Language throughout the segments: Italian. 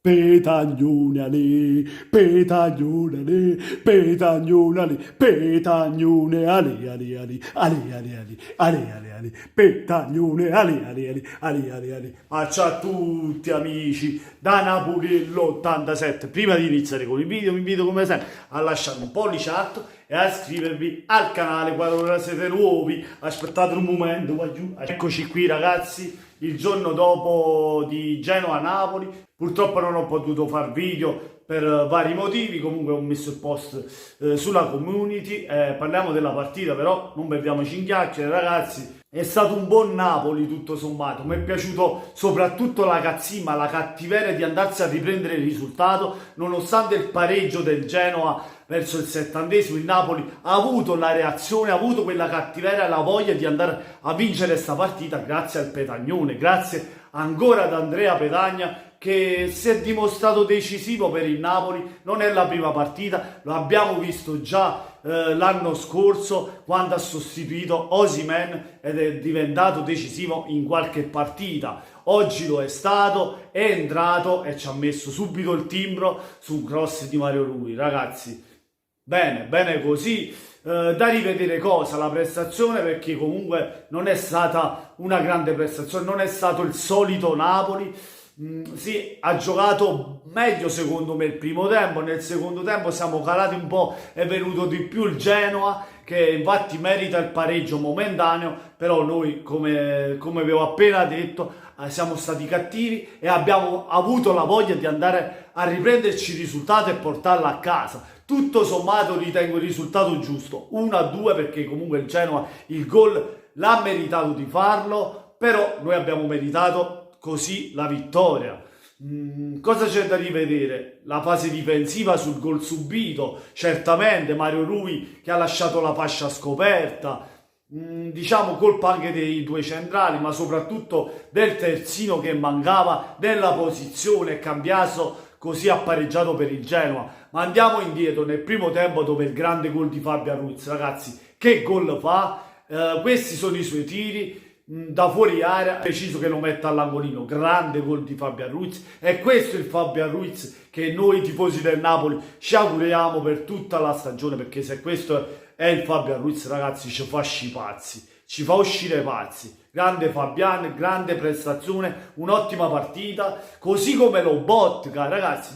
Petagnone ale, petagnone ale, petagnone ale, petagnone ale, ale, ale, ale, ale, ale, ale, ale, ale, petagnone ale, ale, ale, ale, ale, ale. Ma ciao a tutti amici, da Napurello 87. Prima di iniziare con il video vi invito come sempre a lasciare un pollice alto e a iscrivervi al canale qualora siete nuovi. Aspettate un momento, qua giù. Eccoci qui ragazzi, il giorno dopo di Genoa-Napoli. Purtroppo non ho potuto far video per vari motivi, comunque ho messo il post sulla community, parliamo della partita, però non perdiamoci in chiacchiere ragazzi. È stato un buon Napoli tutto sommato, mi è piaciuto soprattutto la cazzima, la cattiveria di andarsi a riprendere il risultato, nonostante il pareggio del Genoa verso il 70esimo, il Napoli ha avuto la reazione, ha avuto quella cattiveria e la voglia di andare a vincere questa partita grazie al Petagnone, grazie ancora ad Andrea Petagna che si è dimostrato decisivo per il Napoli. Non è la prima partita, lo abbiamo visto già l'anno scorso quando ha sostituito Osimhen ed è diventato decisivo in qualche partita. Oggi lo è stato, è entrato e ci ha messo subito il timbro su un cross di Mario Rui. Ragazzi, bene, bene così. Da rivedere cosa? La prestazione, perché comunque non è stata una grande prestazione, non è stato il solito Napoli. Sì, ha giocato meglio secondo me il primo tempo, nel secondo tempo siamo calati un po', è venuto di più il Genoa che infatti merita il pareggio momentaneo, però noi come vi ho appena detto siamo stati cattivi e abbiamo avuto la voglia di andare a riprenderci il risultato e portarlo a casa. Tutto sommato ritengo il risultato giusto, 1-2, perché comunque il Genoa il gol l'ha meritato di farlo, però noi abbiamo meritato così la vittoria. Cosa c'è da rivedere? La fase difensiva sul gol subito, certamente Mario Rui che ha lasciato la fascia scoperta, diciamo colpa anche dei due centrali, ma soprattutto del terzino che mancava nella posizione. Cambiaso così ha pareggiato per il Genoa. Ma andiamo indietro nel primo tempo, dove il grande gol di Fabian Ruiz, ragazzi, che gol fa? Questi sono i suoi tiri da fuori area, preciso che lo mette all'angolino. Grande gol di Fabian Ruiz, e questo è il Fabian Ruiz che noi tifosi del Napoli ci auguriamo per tutta la stagione, perché se questo è il Fabian Ruiz ragazzi ci fa pazzi, ci fa uscire pazzi. Grande Fabian, grande prestazione, un'ottima partita, così come Lobotka. Ragazzi,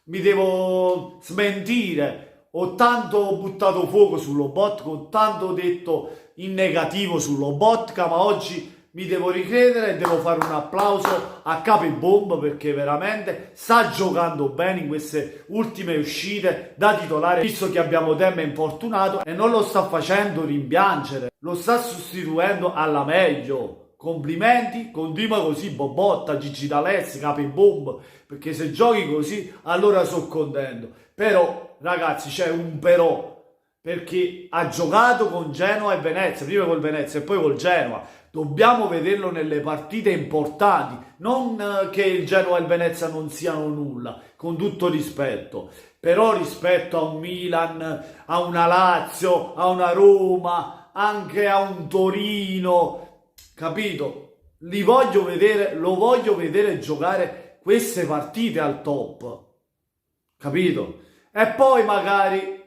mi devo smentire, ho tanto buttato fuoco su Lobotka, ho tanto detto in negativo su Lobotka, ma oggi mi devo ricredere e devo fare un applauso a Capibomb, perché veramente sta giocando bene in queste ultime uscite da titolare, visto che abbiamo Demme infortunato, e non lo sta facendo rimpiangere, lo sta sostituendo alla meglio. Complimenti, continua così Bobotta, Gigi D'Alessi, Capibomb, perché se giochi così allora sono contento. Però ragazzi c'è un però, perché ha giocato con Genoa e Venezia, prima col Venezia e poi col Genoa. Dobbiamo vederlo nelle partite importanti, non che il Genoa e il Venezia non siano nulla, con tutto rispetto, però rispetto a un Milan, a una Lazio, a una Roma, anche a un Torino, capito? Lo voglio vedere giocare queste partite al top, capito? E poi magari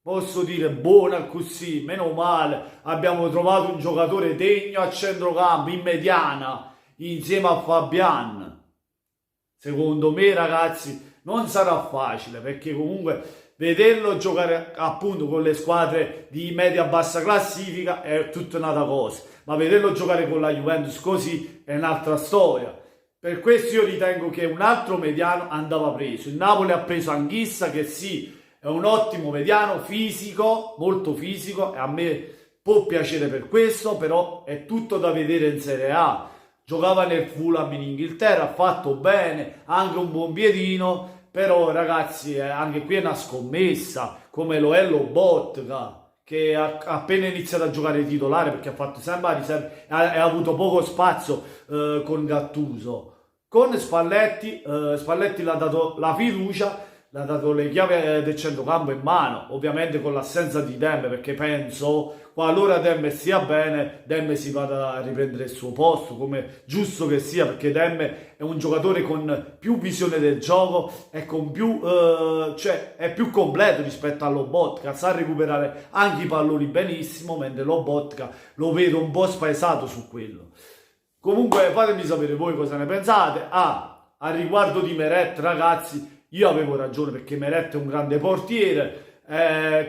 posso dire buona così, meno male, abbiamo trovato un giocatore degno a centrocampo, in mediana, insieme a Fabian. Secondo me ragazzi non sarà facile, perché comunque vederlo giocare appunto con le squadre di media-bassa classifica è tutta un'altra cosa, ma vederlo giocare con la Juventus così è un'altra storia. Per questo io ritengo che un altro mediano andava preso. Il Napoli ha preso Anghissa, che sì, è un ottimo mediano, fisico, molto fisico, e a me può piacere per questo, però è tutto da vedere in Serie A. Giocava nel Fulham in Inghilterra, ha fatto bene, anche un buon piedino, però ragazzi anche qui è una scommessa, come lo è Lobotka, che ha appena iniziato a giocare titolare, perché ha fatto sempre la riserva e ha avuto poco spazio con Gattuso. Con Spalletti, Spalletti l'ha dato la fiducia, le ha dato le chiavi del centrocampo in mano, ovviamente con l'assenza di Demme, perché penso qualora Demme stia bene, Demme si vada a riprendere il suo posto, come giusto che sia, perché Demme è un giocatore con più visione del gioco e con più, cioè è più completo rispetto a Lobotka, sa recuperare anche i palloni benissimo, mentre Lobotka lo vedo un po' spaesato su quello. Comunque fatemi sapere voi cosa ne pensate. A riguardo di Meret, ragazzi, io avevo ragione perché Meret è un grande portiere.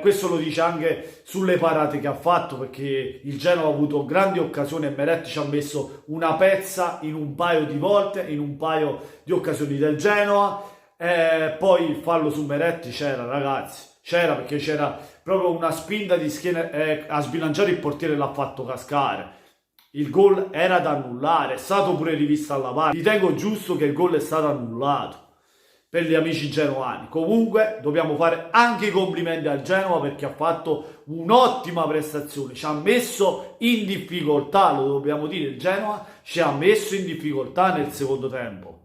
Questo lo dice anche sulle parate che ha fatto, perché il Genoa ha avuto grandi occasioni e Meret ci ha messo una pezza in un paio di volte, in un paio di occasioni del Genoa. Poi il fallo su Meret c'era, ragazzi, c'era, perché c'era proprio una spinta di schiena a sbilanciare il portiere, l'ha fatto cascare. Il gol era da annullare, è stato pure rivisto alla VAR. Ritengo giusto che il gol è stato annullato per gli amici genoani. Comunque dobbiamo fare anche i complimenti al Genoa perché ha fatto un'ottima prestazione, ci ha messo in difficoltà, lo dobbiamo dire, il Genoa ci ha messo in difficoltà nel secondo tempo.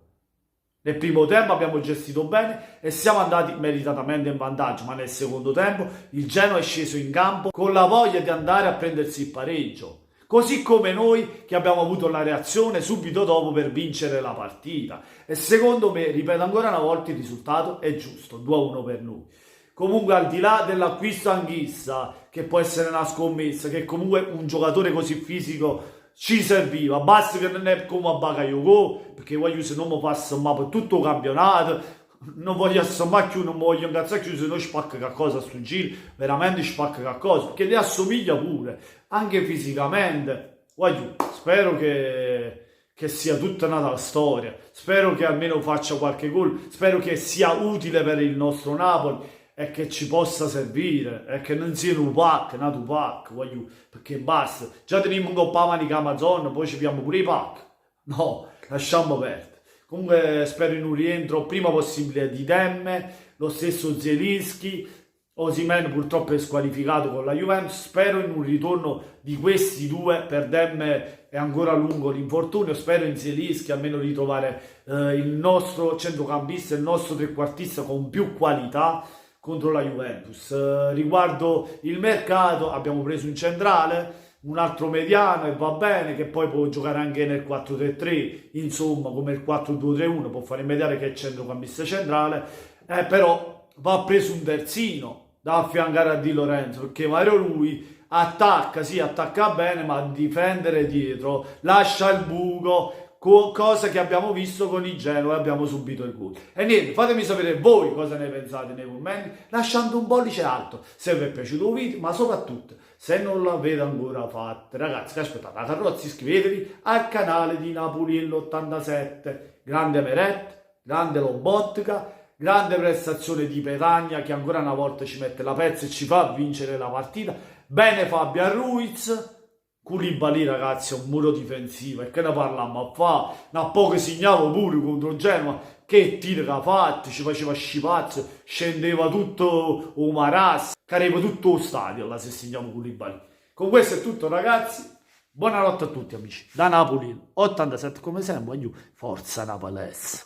Nel primo tempo abbiamo gestito bene e siamo andati meritatamente in vantaggio, ma nel secondo tempo il Genoa è sceso in campo con la voglia di andare a prendersi il pareggio. Così come noi che abbiamo avuto la reazione subito dopo per vincere la partita. E secondo me, ripeto ancora una volta, il risultato è giusto, 2-1 per noi. Comunque al di là dell'acquisto Anghissa, che può essere una scommessa, che comunque un giocatore così fisico ci serviva, basta che non è come a Bakayoko, perché voglio se non mi passa ma per tutto il campionato, non voglio assomare più, non mi voglio incazzare più, se no spacca qualcosa sto giro, veramente spacca qualcosa, perché le assomiglia pure, anche fisicamente. Voglio, spero che sia tutta una storia, spero che almeno faccia qualche gol, spero che sia utile per il nostro Napoli e che ci possa servire, e che non sia un pack, una Tupac, voglio, perché basta, già teniamo un coppa manica Amazon, poi ci abbiamo pure i pack, no, lasciamo perdere. Comunque spero in un rientro prima possibile di Demme, lo stesso Zielinski. Osimhen purtroppo è squalificato con la Juventus, spero in un ritorno di questi due. Per Demme è ancora lungo l'infortunio, spero in Zielinski almeno ritrovare il nostro centrocampista, il nostro trequartista con più qualità contro la Juventus. Riguardo il mercato abbiamo preso un centrale, un altro mediano e va bene, che poi può giocare anche nel 4-3-3, insomma come il 4-2-3-1, può fare immediare che è centrocampista centrale, però va preso un terzino da affiancare a Di Lorenzo, perché Mario lui attacca, sì, attacca bene, ma difendere dietro lascia il buco, cosa che abbiamo visto con il Genoa e abbiamo subito il gol. E niente, fatemi sapere voi cosa ne pensate nei commenti, lasciando un pollice alto se vi è piaciuto il video, ma soprattutto se non l'avete ancora fatto, ragazzi, che aspettate la carrozza, iscrivetevi al canale di Napoliello87. Grande Meret, grande Lobotka, grande prestazione di Petagna che ancora una volta ci mette la pezza e ci fa vincere la partita. Bene Fabian Ruiz. Koulibaly, ragazzi, è un muro difensivo, e che ne parliamo a fa? Da poco segnavo pure contro Genoa, che tiro che ha fatto, ci faceva scipazzo, scendeva tutto o Maras, careva tutto lo stadio là se segniamo Koulibaly. Con questo è tutto, ragazzi, buonanotte a tutti amici, da Napoli 87 come sempre, forza Napolese.